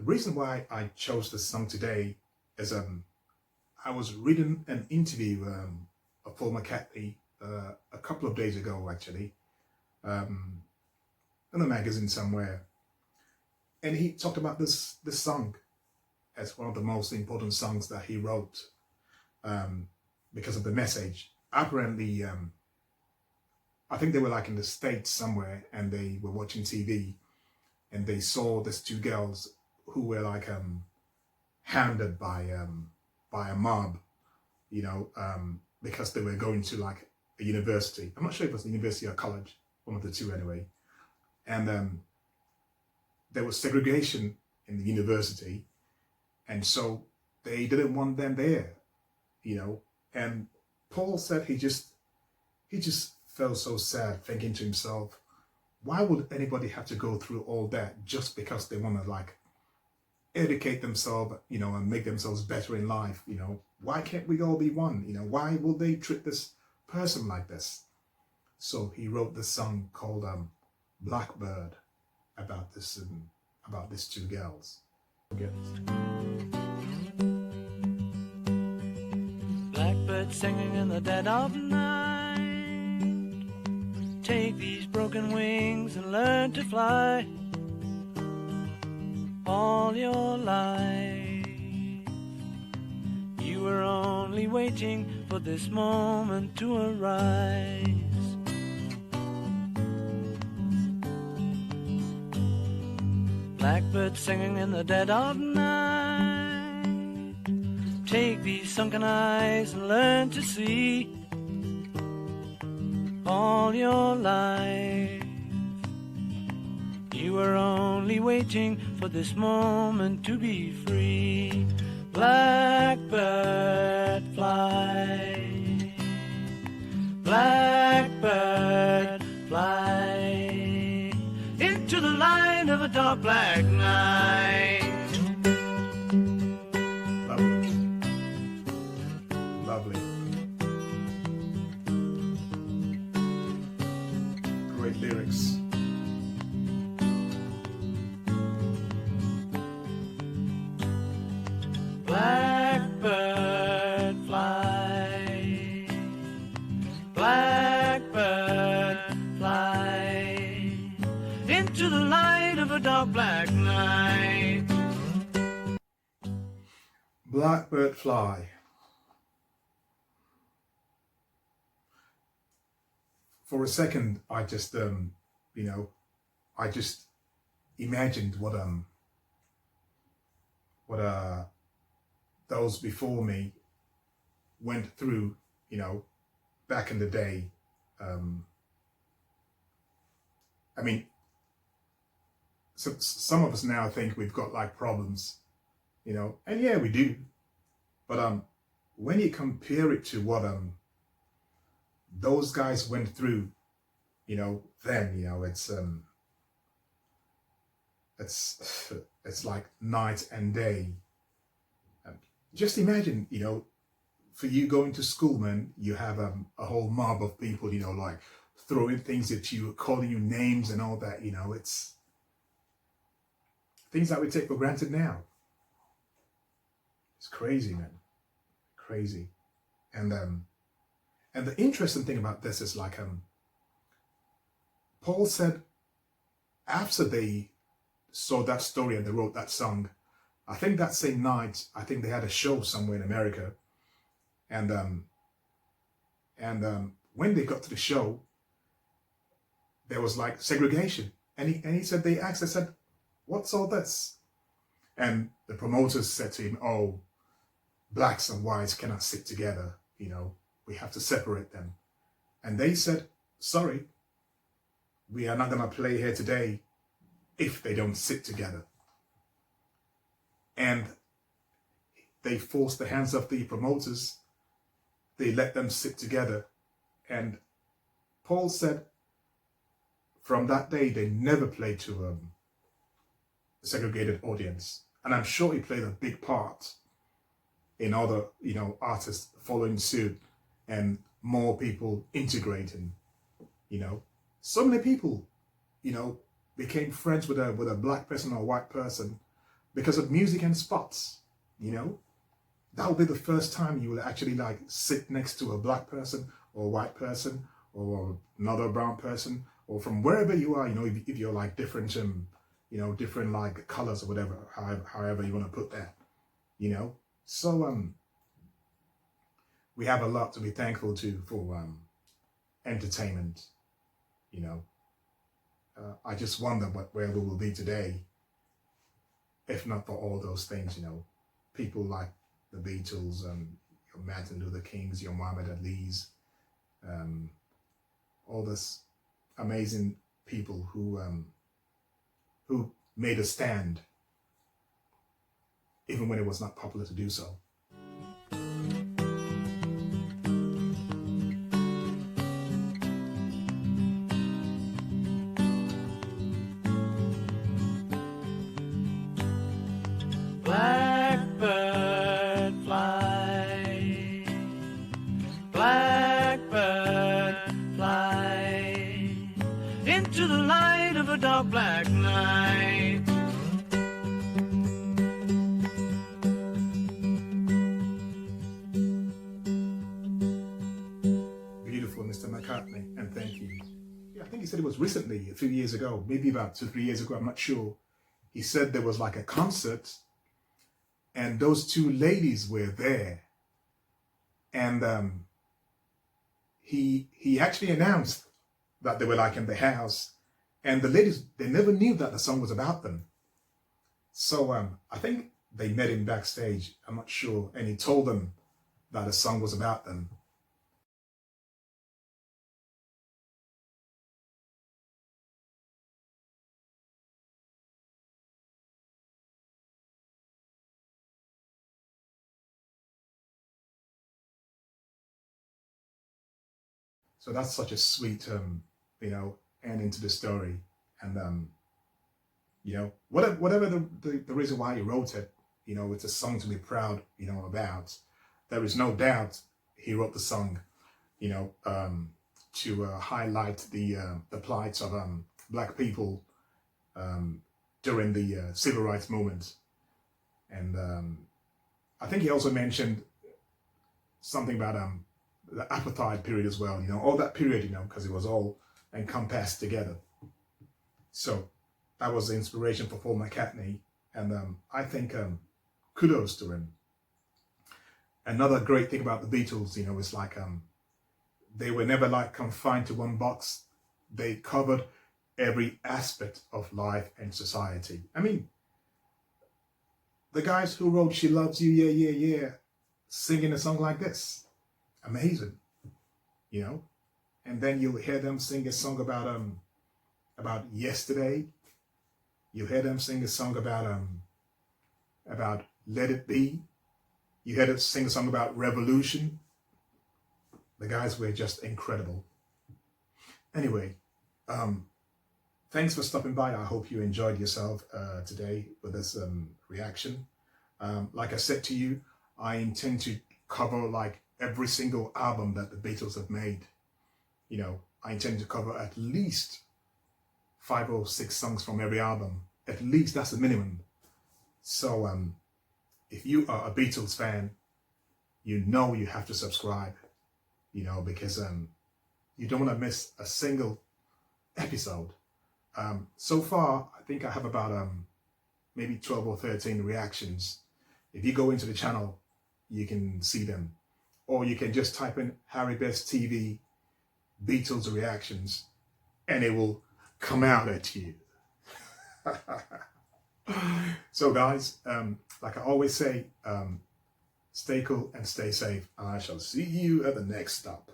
reason why I chose this song today is I was reading an interview of Paul McCartney a couple of days ago, actually, in a magazine somewhere, and he talked about this song as one of the most important songs that he wrote because of the message. Apparently, I think they were like in the States somewhere, and they were watching TV, and they saw these two girls who were like hounded by a mob, you know, because they were going to like a university. I'm not sure if it was a university or college, one of the two anyway. And there was segregation in the university, and so they didn't want them there, you know. And Paul said he just felt so sad, thinking to himself, why would anybody have to go through all that just because they want to like educate themselves, you know, and make themselves better in life, you know? Why can't we all be one? You know, why will they treat this person like this? So he wrote this song called Blackbird about these two girls. Blackbird singing in the dead of night. Take these broken wings and learn to fly. All your life you were only waiting for this moment to arise. Blackbird singing in the dead of night. Take these sunken eyes and learn to see. All your life you were only waiting for this moment to be free. Blackbird fly, blackbird fly, into the light of a dark black night. Lovely. Lovely. Great lyrics. Blackbird fly, blackbird fly, into the light of a dark black night. Blackbird fly. For a second, I just, you know, I just imagined what those before me went through, you know, back in the day. I mean, so some of us now think we've got like problems, you know, and yeah, we do. But when you compare it to what those guys went through, you know, then, you know, it's like night and day. Just imagine, you know, for you going to school, man, you have a whole mob of people, you know, like throwing things at you, calling you names and all that, you know. It's things that we take for granted now. It's crazy, man. Crazy. And the interesting thing about this is like Paul said after they saw that story and they wrote that song, I think that same night, I think they had a show somewhere in America, and when they got to the show, there was like segregation, and he said, they said, what's all this? And the promoters said to him, oh, blacks and whites cannot sit together, you know, we have to separate them. And they said, sorry, we are not gonna play here today if they don't sit together. And they forced the hands of the promoters. They let them sit together. And Paul said from that day, they never played to a segregated audience. And I'm sure he played a big part in other, you know, artists following suit and more people integrating, you know. So many people, you know, became friends with a black person or a white person because of music and spots, you know. That will be the first time you will actually like sit next to a black person or a white person or another brown person, or from wherever you are, you know, if you're like different, you know, different like colors or whatever, however you want to put that, you know. So we have a lot to be thankful to for entertainment, you know. I just wonder where we will be today if not for all those things, you know. People like the Beatles, your Martin Luther Kings, your Muhammad Ali's, all this amazing people who made a stand even when it was not popular to do so. Blackbird fly, blackbird fly, into the light of a dark black night. Beautiful, Mr. McCartney, and thank you. Yeah, I think he said it was recently, a few years ago, maybe about 2-3 years ago, I'm not sure. He said there was like a concert and those two ladies were there, and he actually announced that they were like in the house, and the ladies, they never knew that the song was about them. So I think they met him backstage, I'm not sure, and he told them that the song was about them. So that's such a sweet, you know, ending to the story. And, you know, whatever the reason why he wrote it, you know, it's a song to be proud, you know, about. There is no doubt he wrote the song, you know, to highlight the plight of black people during the civil rights movement. And I think he also mentioned something about the apartheid period as well, you know, all that period, you know, because it was all encompassed together. So that was the inspiration for Paul McCartney, and I think kudos to him. Another great thing about the Beatles, you know, is like they were never like confined to one box. They covered every aspect of life and society. I mean, the guys who wrote "She Loves You, Yeah, Yeah, Yeah," singing a song like this. Amazing, you know. And then you'll hear them sing a song about yesterday. You'll hear them sing a song about Let It Be. You hear them sing a song about revolution. The guys were just incredible. Anyway, thanks for stopping by. I hope you enjoyed yourself today with this reaction. Like I said to you, I intend to cover like every single album that the Beatles have made. You know, I intend to cover at least 5 or 6 songs from every album. At least, that's the minimum. So if you are a Beatles fan, you know you have to subscribe, you know, because you don't want to miss a single episode. So far, I think I have about maybe 12 or 13 reactions. If you go into the channel, you can see them. Or you can just type in Harry Best TV Beatles reactions and it will come out at you. So guys, like I always say, stay cool and stay safe. And I shall see you at the next stop.